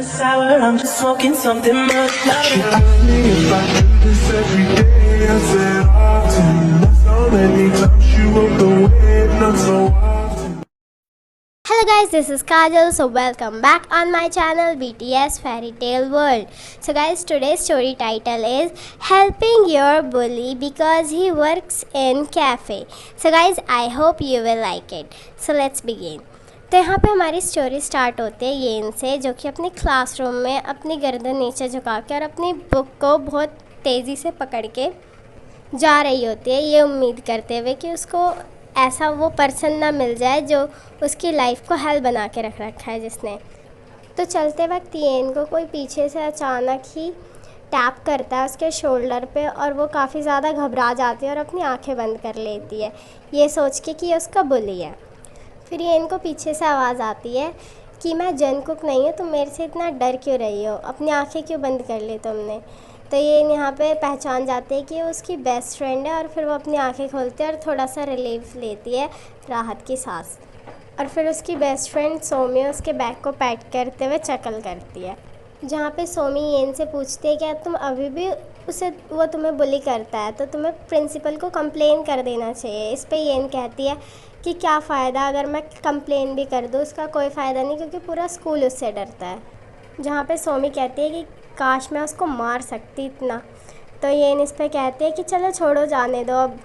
Sour, I'm just smoking something much louder. If I do this every day, I said often. That's how many times you wrote the way, not so often. Hello guys, this is Kajal. So welcome back on my channel BTS Fairy Tale World. So guys, today's story title is Helping Your Bully Because He Works in Cafe. So guys, I hope you will like it. So let's begin. तो यहाँ पे हमारी story start होती है येन से, जो कि अपने क्लासरूम में अपनी गर्दन नीचे झुका के और अपनी बुक को बहुत तेज़ी से पकड़ के जा रही होती है, ये उम्मीद करते हुए कि उसको ऐसा वो पर्सन ना मिल जाए जो उसकी लाइफ को हेल बना के रख रखा है जिसने। तो चलते वक्त येन को कोई पीछे से अचानक ही टैप करता है उसके शोल्डर पे और वो काफ़ी ज़्यादा घबरा जाती है और अपनी आंखें बंद कर लेती है, ये सोच के कि ये उसका बुली है। फिर येन को पीछे से आवाज़ आती है कि मैं जंगकुक नहीं हूँ, तुम मेरे से इतना डर क्यों रही हो, अपनी आंखें क्यों बंद कर ली तुमने। तो ये यहाँ पे पहचान जाती है कि वो उसकी बेस्ट फ्रेंड है और फिर वो अपनी आंखें खोलती है और थोड़ा सा रिलीफ लेती है, राहत की सांस। और फिर उसकी बेस्ट फ्रेंड सोमी उसके बैग को पैट करते हुए चकल करती है, जहाँ पे सोमी येन से पूछती है कि तुम अभी भी वो तुम्हें बुली करता है तो तुम्हें प्रिंसिपल को कंप्लेन कर देना चाहिए। इस पे येन कहती है कि क्या फ़ायदा, अगर मैं कंप्लेन भी कर दूँ उसका कोई फ़ायदा नहीं क्योंकि पूरा स्कूल उससे डरता है। जहाँ पे सोमी कहती है कि काश मैं उसको मार सकती इतना। तो येन इस पे कहती है कि चलो छोड़ो, जाने दो अब।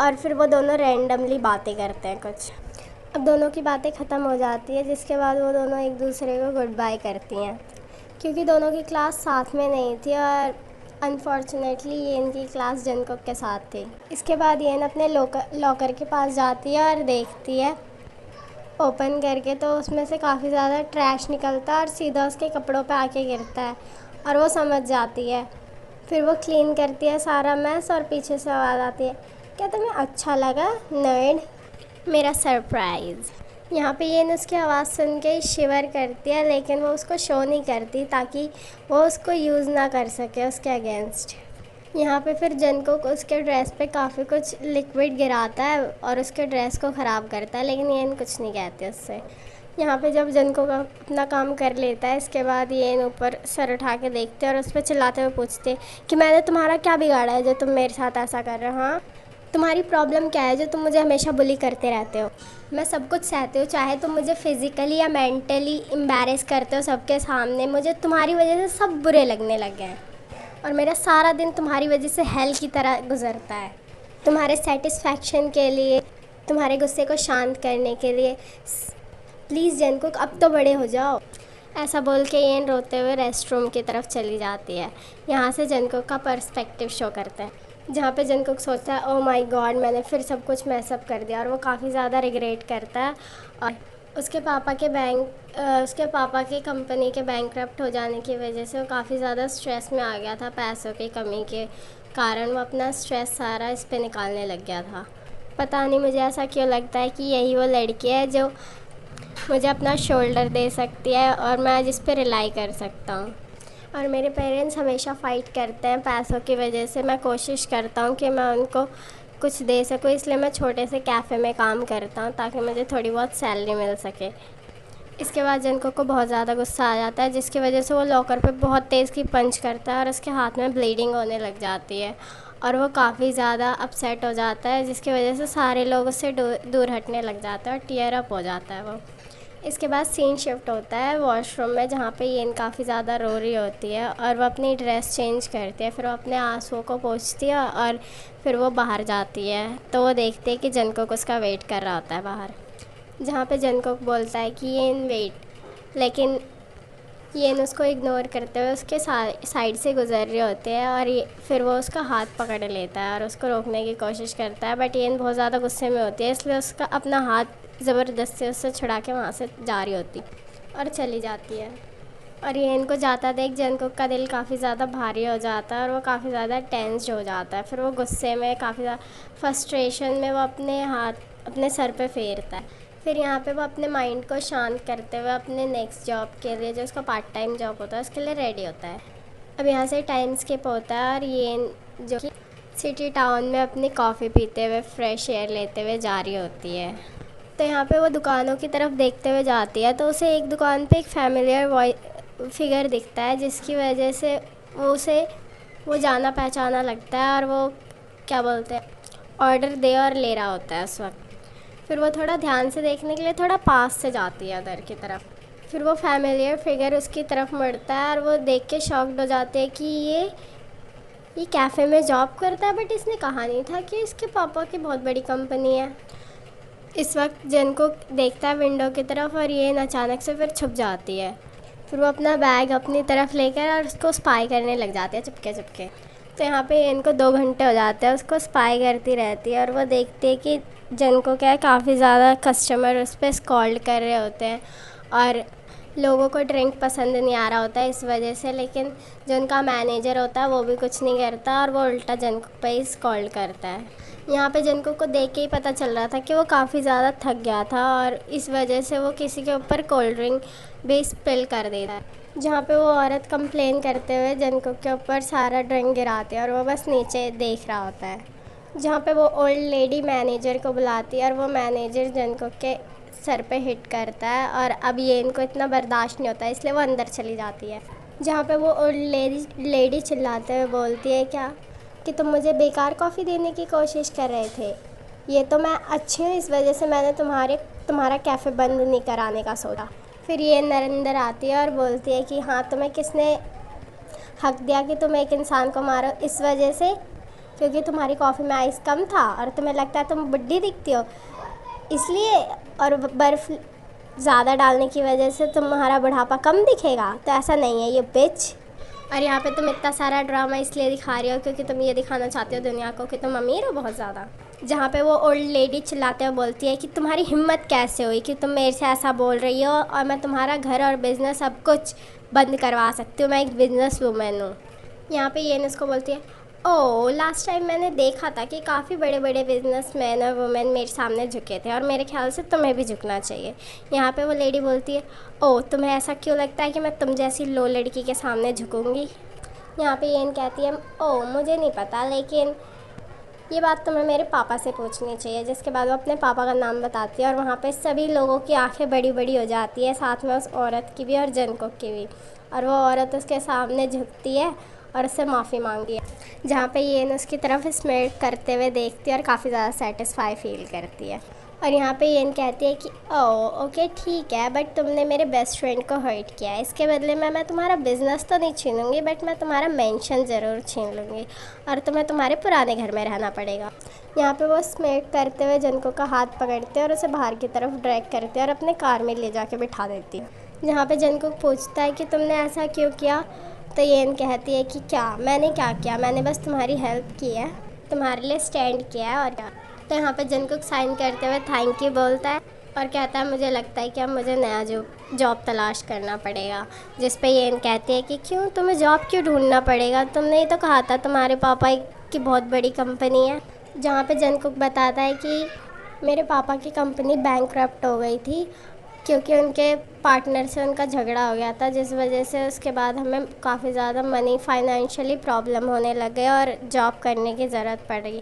और फिर वो दोनों रैंडमली बातें करते हैं कुछ। अब दोनों की बातें ख़त्म हो जाती है, जिसके बाद वो दोनों एक दूसरे को गुड बाय करती हैं, क्योंकि दोनों की क्लास साथ में नहीं थी और अनफॉर्चुनेटली येन की क्लास जंगकुक के साथ थी। इसके बाद येन अपने लॉकर के पास जाती है और देखती है ओपन करके, तो उसमें से काफ़ी ज़्यादा ट्रैश निकलता है और सीधा उसके कपड़ों पे आके गिरता है और वो समझ जाती है। फिर वो क्लीन करती है सारा मैस और पीछे से आवाज़ आती है, क्या तुम्हें अच्छा लगा नर्ड, मेरा सरप्राइज़। यहाँ पे येन उसकी आवाज़ सुन के शिवर करती है, लेकिन वो उसको शो नहीं करती ताकि वो उसको यूज़ ना कर सके उसके अगेंस्ट। यहाँ पे फिर जंगकुक उसके ड्रेस पे काफ़ी कुछ लिक्विड गिराता है और उसके ड्रेस को ख़राब करता है, लेकिन येन कुछ नहीं कहती उससे। यहाँ पे जब जंगकुक अपना काम कर लेता है, इसके बाद येन ऊपर सर उठा के देखते और उस पर चिल्लाते हुए पूछते कि मैंने तुम्हारा क्या बिगाड़ा है जो तुम मेरे साथ ऐसा कर रहे हो, हाँ तुम्हारी प्रॉब्लम क्या है जो तुम मुझे हमेशा बुली करते रहते हो। मैं सब कुछ सहती हूँ, चाहे तुम मुझे फ़िज़िकली या मेंटली एम्बैरेस करते हो सबके सामने, मुझे तुम्हारी वजह से सब बुरे लगने लगे हैं और मेरा सारा दिन तुम्हारी वजह से हेल की तरह गुजरता है। तुम्हारे सेटिस्फैक्शन के लिए, तुम्हारे गुस्से को शांत करने के लिए प्लीज़ जंगकुक अब तो बड़े हो जाओ। ऐसा बोल के येन रोते हुए रेस्टरूम की तरफ चली जाती है। यहाँ से जंगकुक का पर्सपेक्टिव शो करता है, जहाँ पे जंगकुक सोचता है ओह माय गॉड मैंने फिर सब कुछ मैसअप कर दिया, और वो काफ़ी ज़्यादा रिग्रेट करता है। और उसके पापा के कंपनी के बैंकरप्ट हो जाने की वजह से वो काफ़ी ज़्यादा स्ट्रेस में आ गया था, पैसों की कमी के कारण वो अपना स्ट्रेस सारा इस पे निकालने लग गया था। पता नहीं मुझे ऐसा क्यों लगता है कि यही वो लड़की है जो मुझे अपना शोल्डर दे सकती है और मैं जिस पे रिलाई कर सकता हूँ। और मेरे पेरेंट्स हमेशा फ़ाइट करते हैं पैसों की वजह से, मैं कोशिश करता हूँ कि मैं उनको कुछ दे सकूँ, इसलिए मैं छोटे से कैफ़े में काम करता हूँ ताकि मुझे थोड़ी बहुत सैलरी मिल सके। इसके बाद जंगकुक को बहुत ज़्यादा गुस्सा आ जाता है, जिसकी वजह से वो लॉकर पे बहुत तेज़ की पंच करता है और उसके हाथ में ब्लीडिंग होने लग जाती है और वो काफ़ी ज़्यादा अपसेट हो जाता है, जिसकी वजह से सारे लोग उससे दूर हटने लग जाते हैं और टीयर अप हो जाता है वो। इसके बाद सीन शिफ्ट होता है वॉशरूम में, जहाँ पे येन काफ़ी ज़्यादा रो रही होती है और वो अपनी ड्रेस चेंज करती है, फिर वो अपने आंसुओं को पोंछती है और फिर वो बाहर जाती है। तो वो देखती है कि जंगकुक उसका वेट कर रहा होता है बाहर, जहाँ पे जंगकुक बोलता है कि येन वेट, लेकिन येन उसको इग्नोर करते हुए उसके साइड से गुजर रहे होते हैं और फिर वो उसका हाथ पकड़ लेता है और उसको रोकने की कोशिश करता है, बट येन बहुत ज़्यादा गुस्से में होती है, इसलिए उसका अपना हाथ ज़बरदस्ती उससे छुड़ा के वहाँ से जा रही होती और चली जाती है। और येन को जाता देख जंगकुक का दिल काफ़ी ज़्यादा भारी हो जाता है और वो काफ़ी ज़्यादा टेंस्ड हो जाता है। फिर वो गुस्से में काफ़ी ज़्यादा फ्रस्ट्रेशन में वो अपने हाथ अपने सर पे फेरता है। फिर यहाँ पे वो अपने माइंड को शांत करते हुए अपने नेक्स्ट जॉब के लिए, जो उसका पार्ट टाइम जॉब होता है, उसके लिए रेडी होता है। अब यहाँ से टाइम स्किप होता है और येन जो कि सिटी टाउन में अपनी कॉफ़ी पीते हुए फ्रेश एयर लेते हुए जा रही होती है। तो यहाँ पे वो दुकानों की तरफ देखते हुए जाती है, तो उसे एक दुकान पे एक फिगर दिखता है जिसकी वजह से वो जाना पहचाना लगता है और वो क्या बोलते हैं ऑर्डर दे और ले रहा होता है उस वक्त। फिर वो थोड़ा ध्यान से देखने के लिए थोड़ा पास से जाती है अंदर की तरफ। फिर वो फैमिलियर फिगर उसकी तरफ मुड़ता है और वो देख के शॉक्ड हो जाते हैं कि ये कैफ़े में जॉब करता है, बट इसने कहा नहीं था कि इसके पापा की बहुत बड़ी कंपनी है। इस वक्त जन को देखता है विंडो की तरफ और ये अचानक से फिर छुप जाती है। फिर वो अपना बैग अपनी तरफ लेकर और उसको स्पाई करने लग जाती है चुपके चुपके। तो यहाँ पे इनको 2 घंटे हो जाते हैं उसको स्पाई करती रहती है और वो देखती है कि जन को क्या है काफ़ी ज़्यादा कस्टमर उस पर स्कॉल्ड कर रहे होते हैं और लोगों को ड्रिंक पसंद नहीं आ रहा होता है इस वजह से। लेकिन जो उनका मैनेजर होता है वो भी कुछ नहीं करता और वो उल्टा जनको पे ही स्कॉल्ड करता है। यहाँ पे जनको को देख के ही पता चल रहा था कि वो काफ़ी ज़्यादा थक गया था और इस वजह से वो किसी के ऊपर कोल्ड ड्रिंक भी स्पिल कर देता है। जहाँ पे वो औरत कंप्लेन करते हुए जनको के ऊपर सारा ड्रिंक गिराती है और वो बस नीचे देख रहा होता है। जहाँ पे वो ओल्ड लेडी मैनेजर को बुलाती है और वो मैनेजर जनको के सर पे हिट करता है और अब ये इनको इतना बर्दाश्त नहीं होता है इसलिए वो अंदर चली जाती है। जहाँ पे वो ओल्ड लेडी चिल्लाते हुए बोलती है क्या कि तुम मुझे बेकार कॉफ़ी देने की कोशिश कर रहे थे, ये तो मैं अच्छी हूँ इस वजह से मैंने तुम्हारा कैफ़े बंद नहीं कराने का सोचा। फिर ये अंदर आती है और बोलती है कि हाँ तुम्हें किसने हक दिया कि तुम एक इंसान को मारो, इस वजह से क्योंकि तुम्हारी कॉफ़ी में आइस कम था और तुम्हें लगता है तुम बुढ़ी दिखती हो इसलिए, और बर्फ़ ज़्यादा डालने की वजह से तुम्हारा बुढ़ापा कम दिखेगा, तो ऐसा नहीं है ये बिच। और यहाँ पे तुम इतना सारा ड्रामा इसलिए दिखा रही हो क्योंकि तुम ये दिखाना चाहते हो दुनिया को कि तुम अमीर हो बहुत ज़्यादा। जहाँ पे वो ओल्ड लेडी चिल्लाते हुए बोलती है कि तुम्हारी हिम्मत कैसे हुई कि तुम मेरे से ऐसा बोल रही हो और मैं तुम्हारा घर और बिज़नेस सब कुछ बंद करवा सकती हूँ, मैं एक बिज़नेस वूमेन हूँ। यहाँ पे ये उसको बोलती है ओह लास्ट टाइम मैंने देखा था कि काफ़ी बड़े बड़े बिजनेसमैन और वुमेन मेरे सामने झुके थे और मेरे ख्याल से तुम्हें भी झुकना चाहिए। यहाँ पे वो लेडी बोलती है ओह तुम्हें ऐसा क्यों लगता है कि मैं तुम जैसी लो लड़की के सामने झुकूँगी। यहाँ पे येन कहती है ओह मुझे नहीं पता, लेकिन ये बात तुम्हें मेरे पापा से पूछनी चाहिए। जिसके बाद वो अपने पापा का नाम बताती है और वहाँ पे सभी लोगों की आंखें बड़ी बड़ी हो जाती है, साथ में उस औरत की भी और जनको की भी। और वो औरत उसके सामने झुकती है और उससे माफ़ी मांगती है। जहाँ पे येन उसकी तरफ स्माइल करते हुए देखती है और काफ़ी ज़्यादा सेटिस्फाई फील करती है। और यहाँ पे येन कहती है कि ओह ओके ठीक है, बट तुमने मेरे बेस्ट फ्रेंड को हर्ट किया है, इसके बदले में मैं तुम्हारा बिज़नेस तो नहीं छीनूंगी बट मैं तुम्हारा मेंशन ज़रूर छीन लूँगी और तुम्हें तुम्हारे पुराने घर में रहना पड़ेगा। यहाँ पे वो स्मेट करते हुए जनको का हाथ पकड़ते हैं और उसे बाहर की तरफ ड्रैग करते हैं और अपने कार में ले जाके बिठा देती है। जहाँ पे जनको पूछता है कि तुमने ऐसा क्यों किया, तो येन कहती है कि मैंने क्या किया, मैंने बस तुम्हारी हेल्प की है, तुम्हारे लिए स्टैंड किया है और क्या। तो यहाँ पे जनको साइन करते हुए थैंक यू बोलता है और कहता है मुझे लगता है कि अब मुझे नया जॉब तलाश करना पड़ेगा। जिस पे येन कहती है कि क्यों, तुम्हें जॉब क्यों ढूंढना पड़ेगा, तुमने ही तो कहा था तुम्हारे पापा की बहुत बड़ी कंपनी है। जहाँ पे जनको बताता है कि मेरे पापा की कंपनी बैंकक्रप्ट हो गई थी क्योंकि उनके पार्टनर से उनका झगड़ा हो गया था, जिस वजह से उसके बाद हमें काफ़ी ज़्यादा मनी फाइनेंशियली प्रॉब्लम होने लग गए और जॉब करने की ज़रूरत पड़ गई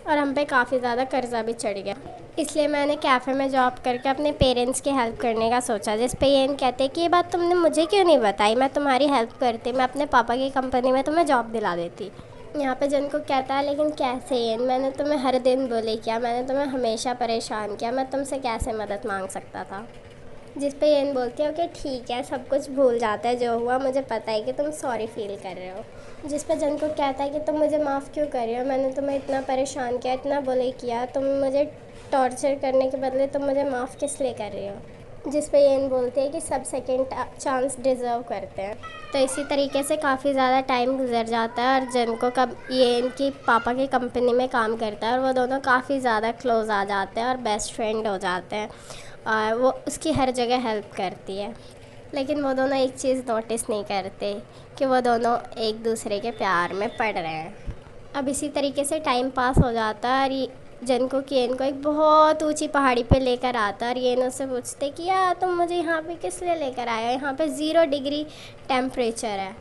और हम पे काफ़ी ज़्यादा कर्जा भी चढ़ गया। इसलिए मैंने कैफ़े में जॉब करके अपने पेरेंट्स की हेल्प करने का सोचा। जिस पे ये कहते हैं कि ये बात तुमने मुझे क्यों नहीं बताई, मैं तुम्हारी हेल्प करती, मैं अपने पापा की कंपनी में तुम्हें जॉब दिला देती। यहाँ पे जनको कहता है लेकिन कैसे येन, मैंने तुम्हें हर दिन बोले किया, मैंने तुम्हें हमेशा परेशान किया, मैं तुमसे कैसे मदद मांग सकता था। जिस पे येन बोलती है ओके ठीक है, सब कुछ भूल जाता है जो हुआ, मुझे पता है कि तुम सॉरी फील कर रहे हो। जिस पे जनको कहता है कि तुम मुझे माफ़ क्यों कर रहे हो, मैंने तुम्हें इतना परेशान किया, इतना बुले किया, तुम मुझे टॉर्चर करने के बदले तुम मुझे माफ़ किस लिए कर रहे हो। जिस पे येन बोलती है कि सब सेकेंड चांस डिज़र्व करते हैं। तो इसी तरीके से काफ़ी ज़्यादा टाइम गुजर जाता है और जनको का येन की पापा की कंपनी में काम करता है और वो दोनों काफ़ी ज़्यादा क्लोज आ जाते हैं और बेस्ट फ्रेंड हो जाते हैं और वो उसकी हर जगह हेल्प करती है। लेकिन वो दोनों एक चीज़ नोटिस नहीं करते कि वो दोनों एक दूसरे के प्यार में पड़ रहे हैं। अब इसी तरीके से टाइम पास हो जाता है और जनको की येन को एक बहुत ऊंची पहाड़ी पे लेकर आता है और येन उससे पूछते कि यार तुम मुझे यहाँ पे किस लिए लेकर आए हो, यहाँ पे 0 डिग्री टेम्परेचर है।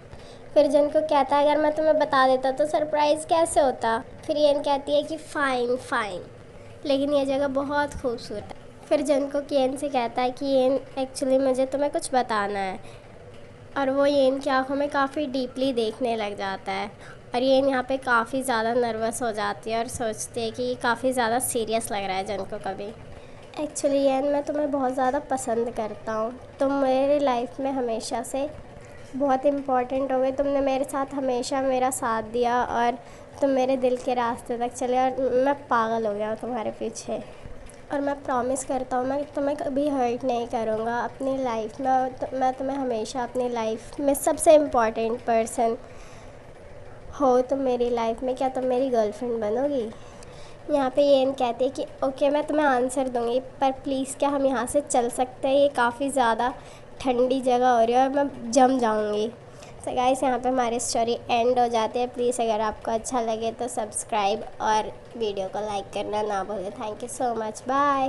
फिर जनको कहता है अगर मैं तुम्हें बता देता तो सरप्राइज़ कैसे होता। फिर येन कहती है कि फ़ाइन, लेकिन ये जगह बहुत खूबसूरत है। फिर जनको येन से कहता है कि येन एक्चुअली मुझे तुम्हें कुछ बताना है। और वो येन की आंखों में काफ़ी डीपली देखने लग जाता है और येन यहाँ पे काफ़ी ज़्यादा नर्वस हो जाती है और सोचती है कि काफ़ी ज़्यादा सीरियस लग रहा है जन को कभी। एक्चुअली येन, मैं तुम्हें बहुत ज़्यादा पसंद करता हूँ। तुम मेरी लाइफ में हमेशा से बहुत इम्पोर्टेंट हो गए। तुमने मेरे साथ हमेशा मेरा साथ दिया और तुम मेरे दिल के रास्ते तक चले और मैं पागल हो गया हूँ तुम्हारे पीछे। और मैं प्रॉमिस करता हूँ मैं तुम्हें कभी हर्ट नहीं करूँगा अपनी लाइफ में। मैं तुम्हें हमेशा अपनी लाइफ में सबसे इम्पोर्टेंट पर्सन हो तुम मेरी लाइफ में। क्या तुम मेरी गर्लफ्रेंड बनोगी? यहाँ पे येन कहती है कि ओके, मैं तुम्हें आंसर दूँगी, पर प्लीज़ क्या हम यहाँ से चल सकते हैं? ये काफ़ी ज़्यादा ठंडी जगह हो रही है और मैं जम जाऊँगी। तो गाइस, यहाँ पे हमारी स्टोरी एंड हो जाती है। प्लीज़ अगर आपको अच्छा लगे तो सब्सक्राइब और वीडियो को लाइक करना ना भूलें। Thank you so much, bye.